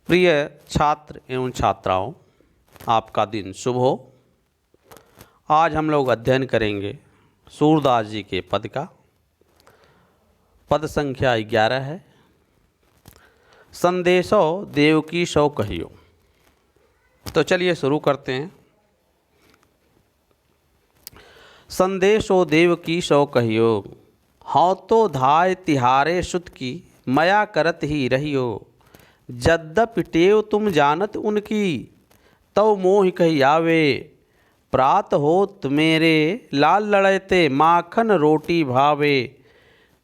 प्रिय छात्र एवं छात्राओं, आपका दिन शुभ हो। आज हम लोग अध्ययन करेंगे सूरदास जी के पद का। पद संख्या 11 है। संदेशो देवकी सो कहियो। तो चलिए शुरू करते हैं। संदेशो देवकी सो कहियो, हाँ तो धाय तिहारे सुत की, मया करत ही रहियो। जद्यपि टेव तुम जानत उनकी, तव मोहि कही आवे। प्रात होत मेरे लाल लड़ैते, माखन रोटी भावे।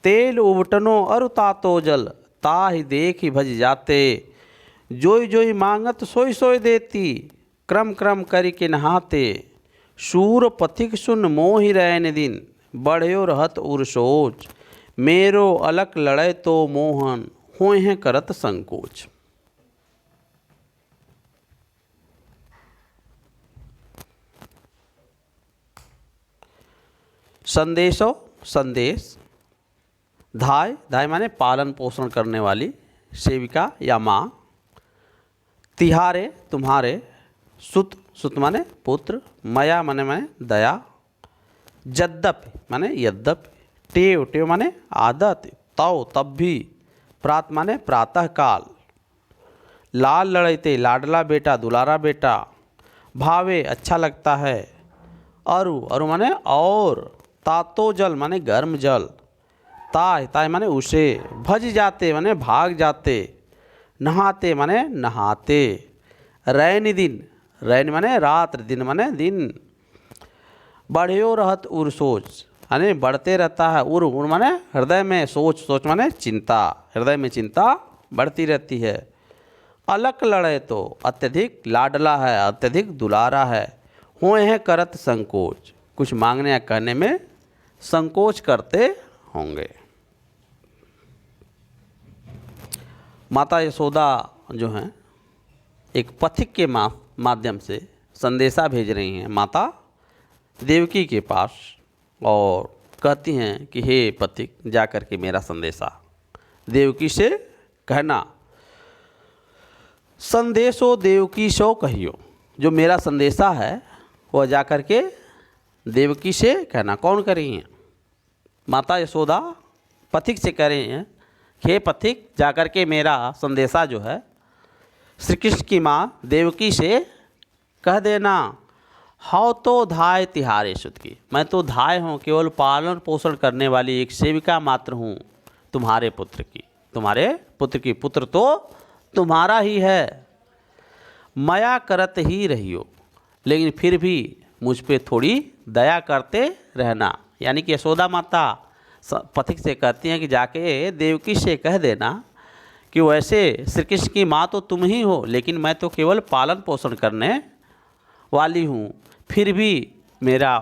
तेल उबटनो अरु तातो जल, ताहि देखि भज जाते। जोई जोई मांगत सोई सोई देती, क्रम क्रम करि के नहाते। शूर पथिक सुन मोहि रैन दिन, बढ़्यो रहत उर सोच। मेरो अलक लड़ै तो मोहन, होय हैं करत संकोच। संदेशो संदेश, धाय धाय माने पालन पोषण करने वाली सेविका या माँ। तिहारे तुम्हारे, सुत सुत माने पुत्र, मया माने दया। यद्यपि माने यद्यपि, टेव टेव माने आदत, तव तब भी, प्रात माने प्रातः काल। लाल लड़ैते लाडला बेटा दुलारा बेटा, भावे अच्छा लगता है। अरु अरु माने और, तातो जल माने गर्म जल। ताय ताय माने उसे, भज जाते माने भाग जाते। नहाते माने नहाते। रैन दिन, रैन माने रात्र, दिन माने दिन। बढ़्यो रहत उर सोच, यानी बढ़ते रहता है। उर उर माने हृदय में, सोच सोच माने चिंता, हृदय में चिंता बढ़ती रहती है। अलक लड़े तो अत्यधिक लाडला है, अत्यधिक दुलारा है। होए हैं करत संकोच, कुछ मांगने या कहने में संकोच करते होंगे। माता यशोदा जो हैं एक पथिक के माध्यम से संदेशा भेज रही हैं माता देवकी के पास, और कहती हैं कि हे पथिक, जा कर के मेरा संदेशा देवकी से कहना। संदेशो देवकी सो कहियो, जो मेरा संदेशा है वह जा कर के देवकी से कहना। कौन कर रही हैं? माता यशोदा पथिक से कह रही हैं, हे पथिक, जा कर के मेरा संदेशा जो है श्री कृष्ण की माँ देवकी से कह देना। हाउ तो धाय तिहारे सुत की, मैं तो धाय हूँ, केवल पालन पोषण करने वाली एक सेविका मात्र हूँ तुम्हारे पुत्र की। तुम्हारे पुत्र की, पुत्र तो तुम्हारा ही है। मया करत ही रहियो, लेकिन फिर भी मुझ पे थोड़ी दया करते रहना। यानी कि यशोदा माता पथिक से कहती हैं कि जाके देवकी से कह देना कि वैसे श्री कृष्ण की माँ तो तुम ही हो, लेकिन मैं तो केवल पालन पोषण करने वाली हूँ। फिर भी मेरा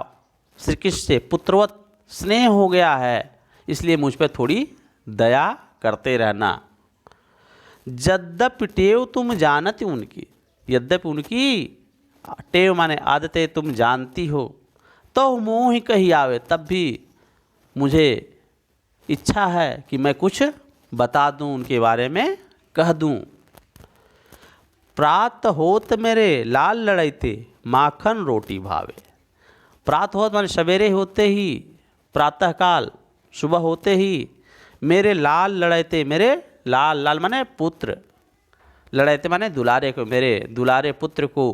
श्री कृष्ण से पुत्रवत स्नेह हो गया है, इसलिए मुझ पर थोड़ी दया करते रहना। यद्यपि टेव तुम जानती उनकी, यद्यपि उनकी टेव माने आदतें तुम जानती हो, तो मोह ही कही आवे, तब भी मुझे इच्छा है कि मैं कुछ बता दूं, उनके बारे में कह दूं। प्रात होत मेरे लाल लड़ैते, माखन रोटी भावे। प्रात होत माने सवेरे होते ही, प्रातःकाल सुबह होते ही, मेरे लाल लड़ैते, मेरे लाल लाल माने पुत्र, लड़ैते माने दुलारे को, मेरे दुलारे पुत्र को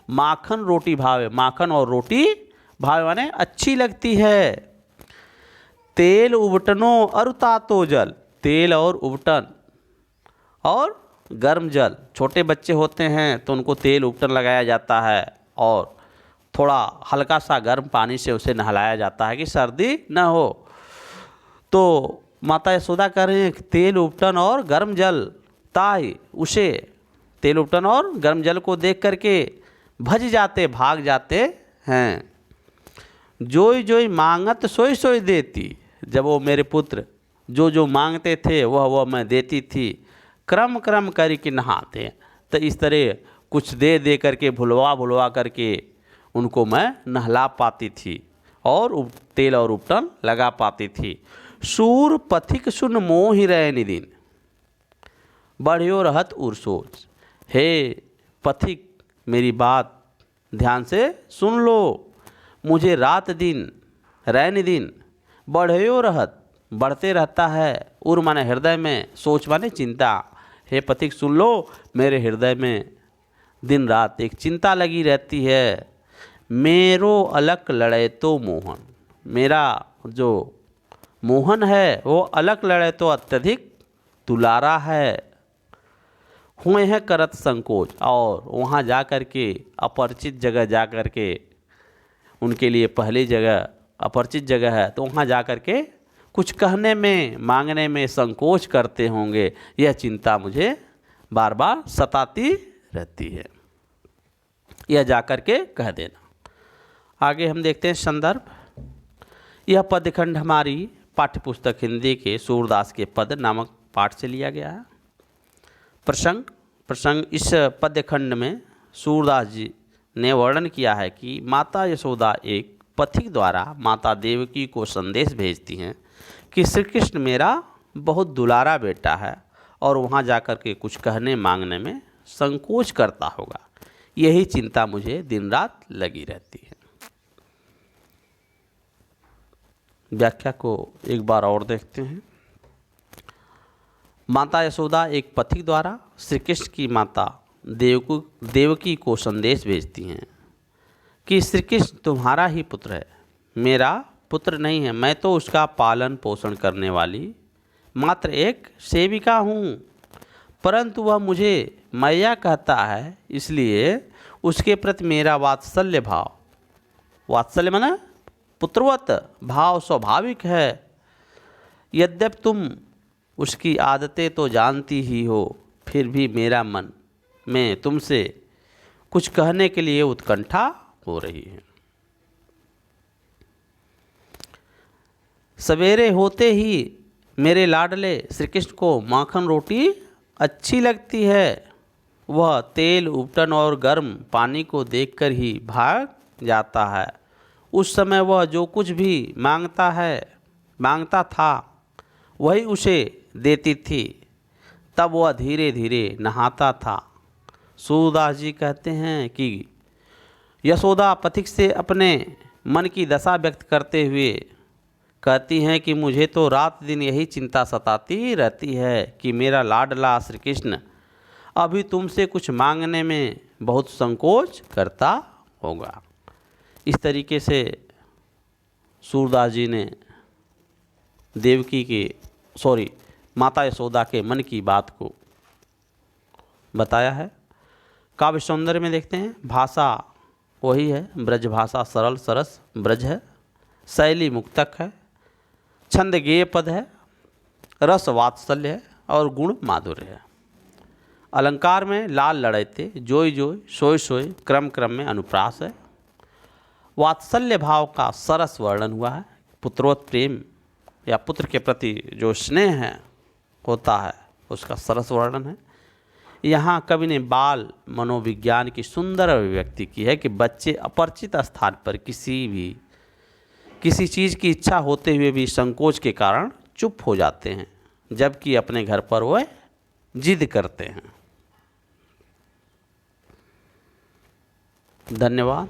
माखन रोटी भावे। माखन और रोटी भावे माने अच्छी लगती है। तेल उबटनो अरु तातो जल, तेल और उबटन और गर्म जल। छोटे बच्चे होते हैं तो उनको तेल उबटन लगाया जाता है और थोड़ा हल्का सा गर्म पानी से उसे नहलाया जाता है कि सर्दी न हो। तो माता यशोदा कह रही हैं कि तेल उबटन और गर्म जल, ताई उसे, तेल उबटन और गर्म जल को देख करके भज जाते, भाग जाते हैं। जोई जोई मांगत सोई सोई देती, जब वो मेरे पुत्र जो जो मांगते थे वह मैं देती थी। क्रम क्रम करके नहाते, तो इस तरह कुछ दे दे करके, भुलवा भुलवा करके उनको मैं नहला पाती थी और तेल और उपटन लगा पाती थी। सूर पथिक सुन मोहि रैन दिन, बढ़ियो रहत उर सोच। हे पथिक, मेरी बात ध्यान से सुन लो। मुझे रात दिन रैन दिन बढ़ियो रहत, बढ़ते रहता है। उर माने हृदय में, सोच माने चिंता। हे पथिक सुन लो, मेरे हृदय में दिन रात एक चिंता लगी रहती है। मेरो अलक लड़े तो मोहन, मेरा जो मोहन है वो अलक लड़े तो अत्यधिक दुलारा है। हुए हैं करत संकोच, और वहाँ जा कर के अपरिचित जगह जा कर के, उनके लिए पहली जगह अपरिचित जगह है, तो वहाँ जा कर के कुछ कहने में, मांगने में संकोच करते होंगे। यह चिंता मुझे बार बार सताती रहती है। यह जा कर के कह देना। आगे हम देखते हैं संदर्भ। यह पदखंड हमारी पाठ्यपुस्तक हिंदी के सूरदास के पद नामक पाठ से लिया गया है। प्रसंग इस पद्यखंड में सूरदास जी ने वर्णन किया है कि माता यशोदा एक पथिक द्वारा माता देवकी को संदेश भेजती हैं कि श्री कृष्ण मेरा बहुत दुलारा बेटा है, और वहाँ जाकर के कुछ कहने मांगने में संकोच करता होगा। यही चिंता मुझे दिन रात लगी रहती है। व्याख्या को एक बार और देखते हैं। माता यशोदा एक पथिक द्वारा श्री कृष्ण की माता देवकी को संदेश भेजती हैं कि श्री कृष्ण तुम्हारा ही पुत्र है, मेरा पुत्र नहीं है। मैं तो उसका पालन पोषण करने वाली मात्र एक सेविका हूँ, परंतु वह मुझे मैया कहता है, इसलिए उसके प्रति मेरा वात्सल्य भाव, वात्सल्य माने पुत्रवत भाव स्वाभाविक है। यद्यपि तुम उसकी आदतें तो जानती ही हो, फिर भी मेरा मन में तुमसे कुछ कहने के लिए उत्कंठा हो रही है। सवेरे होते ही मेरे लाडले श्री कृष्ण को माखन रोटी अच्छी लगती है। वह तेल उपटन और गर्म पानी को देखकर ही भाग जाता है। उस समय वह जो कुछ भी मांगता था वही उसे देती थी। तब वह धीरे धीरे नहाता था। सूरदास जी कहते हैं कि यशोदा पथिक से अपने मन की दशा व्यक्त करते हुए कहती हैं कि मुझे तो रात दिन यही चिंता सताती रहती है कि मेरा लाडला श्री कृष्ण अभी तुमसे कुछ मांगने में बहुत संकोच करता होगा। इस तरीके से सूरदास जी ने माता यशोदा के मन की बात को बताया है। काव्य सौंदर्य में देखते हैं, भाषा वही है, ब्रज भाषा सरल सरस ब्रज है, शैली मुक्तक है, छंद गेय पद है, रस वात्सल्य है और गुण माधुर्य है। अलंकार में लाल लड़ैते, जोय जोय, सोय सोय, क्रम क्रम में अनुप्रास है। वात्सल्य भाव का सरस वर्णन हुआ है। पुत्रोत प्रेम या पुत्र के प्रति जो स्नेह है होता है उसका सरस वर्णन है। यहाँ कवि ने बाल मनोविज्ञान की सुंदर अभिव्यक्ति की है कि बच्चे अपरिचित स्थान पर किसी चीज़ की इच्छा होते हुए भी संकोच के कारण चुप हो जाते हैं, जबकि अपने घर पर वह जिद करते हैं। धन्यवाद।